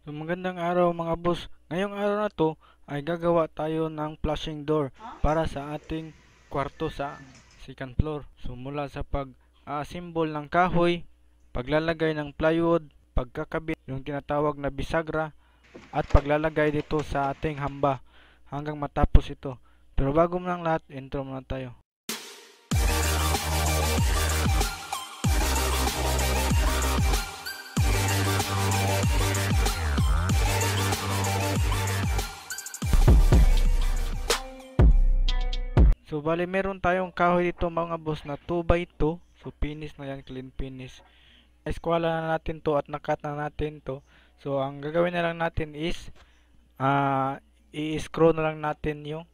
So, magandang araw mga boss. Ngayong araw na to ay gagawa tayo ng flashing door para sa ating kwarto sa second floor. So mula sa pag-assemble ng kahoy, paglalagay ng plywood, pagkakabit yung tinatawag na bisagra at paglalagay dito sa ating hamba hanggang matapos ito. Pero bago mo ng lahat, intro muna tayo. So bali meron tayong kahoy dito mga boss na 2x2. So finish na yan, clean finish. Eskwala na natin to at nakat na natin to. So ang gagawin na lang natin is i-screw na lang natin yung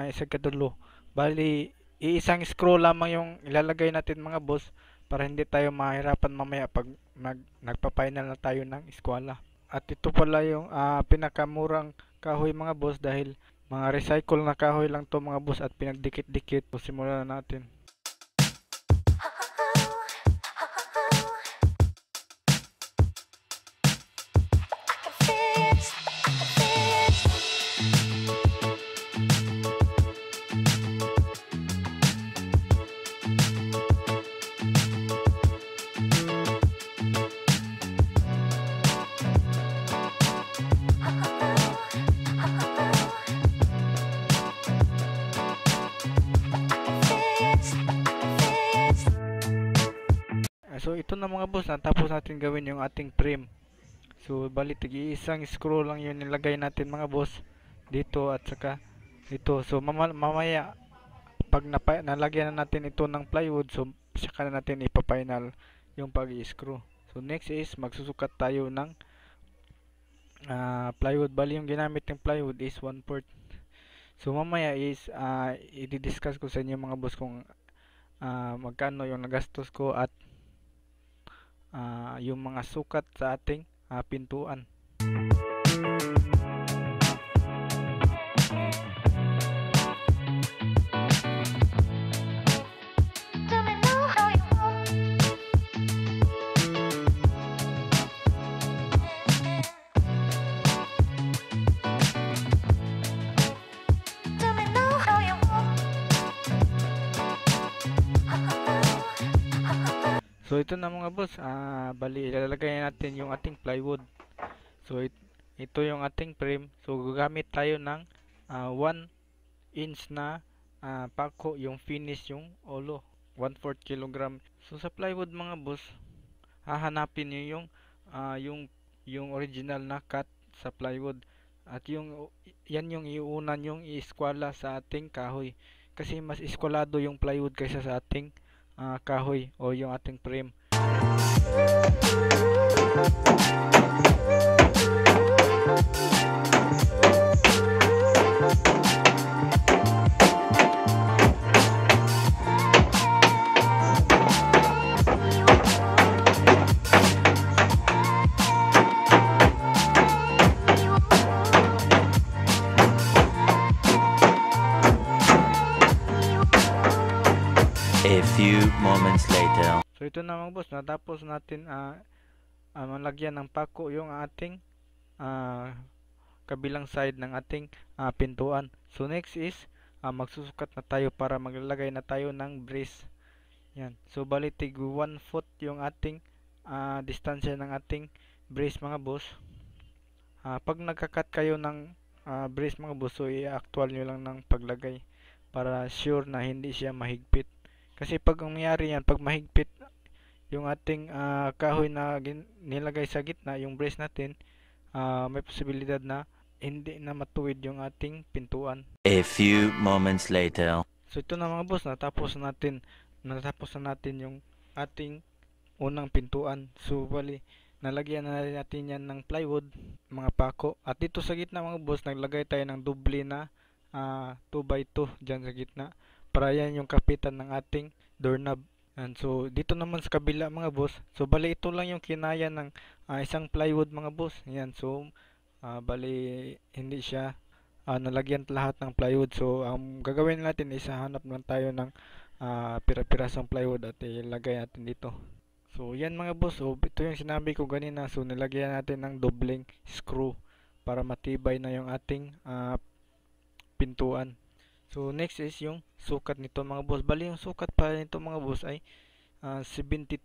isang kadulo. Bali iisang screw lamang yung ilalagay natin mga boss para hindi tayo mahirapan mamaya pag nagpa-final na tayo ng eskwala. At ito pala yung pinakamurang kahoy mga boss dahil mga recycle na kahoy lang to mga boss at pinagdikit-dikit. So simulan na natin. So ito na mga boss, natapos natin gawin yung ating frame. So bali tig-iisang screw lang yun nilagay natin mga boss dito at saka dito. So mamaya pag nalagyan na natin ito ng plywood, so saka na natin ipa-final yung pag-i-screw. So next is magsusukat tayo ng plywood. Bali yung ginamit ng plywood is 1/4. So mamaya is i-discuss ko sa inyo mga boss kung magkano yung nagastos ko at yung mga sukat sa ating pintuan. So ito na mga boss, bali ilalagay natin yung ating plywood. So ito yung ating frame. So gagamit tayo ng 1 inch na pako, yung finish yung ulo, 1/4 kilogram. So sa plywood mga boss, hahanapin niyo yung original na cut sa plywood. At yan yung iuunan yung iiskwala sa ating kahoy. Kasi mas iskwalado yung plywood kaysa sa ating kahoy o yung ating frame. A few moments later. So ito na mga boss, natapos natin malagyan ng pako yung ating kabilang side ng ating pintuan. So next is magsusukat na tayo para maglalagay na tayo ng brace. Yan. So bali tig 1 foot yung ating distansya ng ating brace mga boss. Pag nagka-cut kayo ng brace mga boss, so i-actual nyo lang ng paglagay para sure na hindi siya mahigpit. Kasi pag nangyari yan, pag mahigpit yung ating kahoy na nilagay sa gitna, yung brace natin, may posibilidad na hindi na matuwid yung ating pintuan. A few moments later. So ito na mga boss, natapos na natin yung ating unang pintuan. So bali, nalagyan na natin yan ng plywood, mga pako. At dito sa gitna mga boss, naglagay tayo ng doble na 2x2 dyan sa gitna. Para yan yung kapitan ng ating doorknob. And so dito naman sa kabila mga boss, so bali ito lang yung kinaya ng isang plywood mga boss. Yan, so bali hindi siya nalagyan lahat ng plywood. So ang gagawin natin is hanap lang tayo ng pira-pirasong plywood at ilagay natin dito. So yan mga boss, so ito yung sinabi ko kanina. So nilagyan natin ng dobleng screw para matibay na yung ating pintuan. So next is yung sukat nito mga boss. Bali yung sukat pa nito mga boss ay 72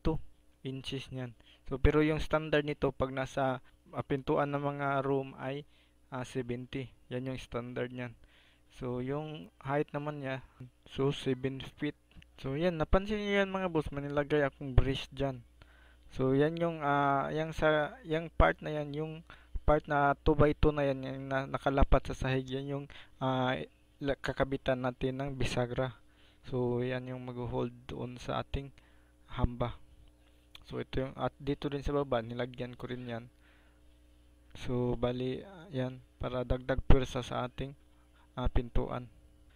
inches niyan. So pero yung standard nito pag nasa pintuan ng mga room ay 70. Yan yung standard niyan. So yung height naman niya, so 7 feet. So yan, napansin niyo yan mga boss, manilagay akong brace dyan. So yan yung yung part na yan, yung part na 2x2 na yan, yung nakalapat sa sahig, yan yung kakabitan natin ng bisagra. So yan yung mag-hold doon sa ating hamba. So ito yung, at dito din sa baba nilagyan ko rin yan. So bali yan para dagdag pwersa sa ating pintuan.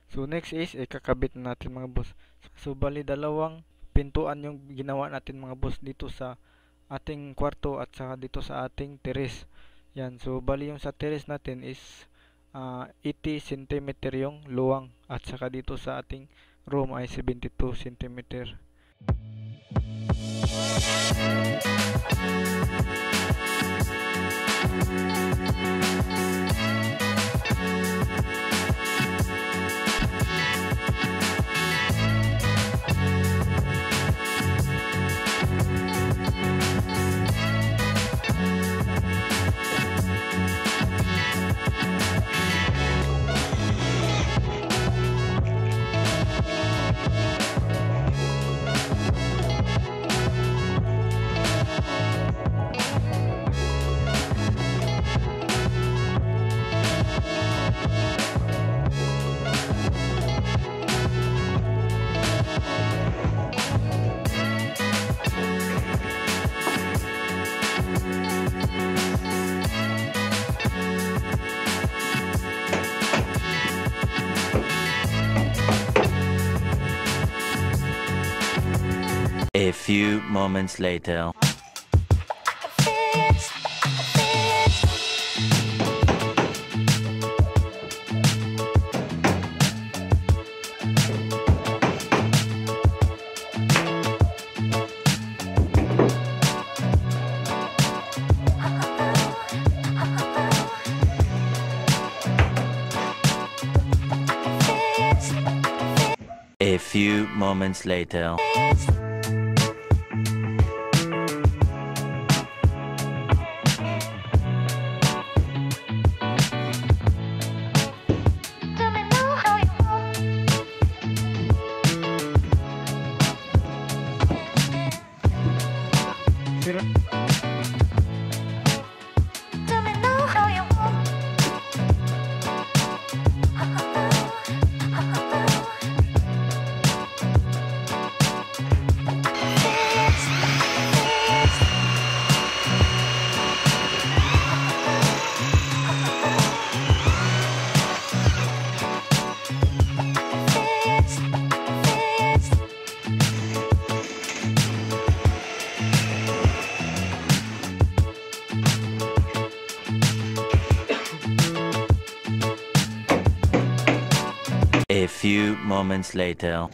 So next is kakabit na natin mga boss. So bali dalawang pintuan yung ginawa natin mga boss dito sa ating kwarto at saka dito sa ating terrace. Yan, so bali yung sa terrace natin is 80 cm yung luwang at saka dito sa ating room ay 72 cm. A few moments later. A few moments later. A few moments later.